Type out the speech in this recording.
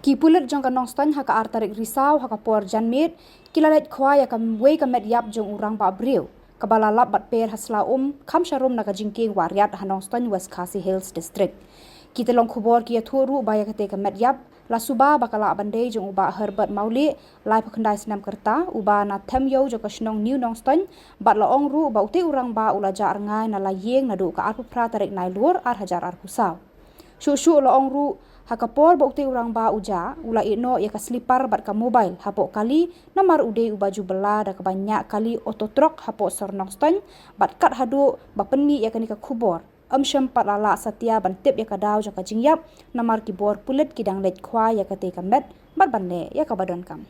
Ki Pulit jong Nongstoiñ haka tarik risaw haka por jan miet kila leit Khwai wei Metïap jong Rangbah briew kabala lap bat per hasla kham sharum naga jingkieng Wahriat Nongstoiñ WKHD Hills District. Kita long Khubor ki ïathuh ru baya katei Metïap la suba bakala bandai jong uba Herbert Mawlieh lai pakandai snem kerta uba na Themïew jong shnong New-Nongstoiñ bat la ong ru uba uti Rangbah ulaja rngai na la ïing na du ka pra tarik nai luar hajar husaw. Shu la ong ru haka por ba uti Rangbah uja ula ino ya kaslipar bat ka mobile hapo kali namar ude uba jubela da banyak kali ototrok hapo Nongstoiñ bat kat hadu ba peni ya kanika Khubor sempat lala satia ban tip ya kadau jaka jingyap namar ki bor Pulit kidang leit Khwai ya katei met bat banle ya kabadon kam.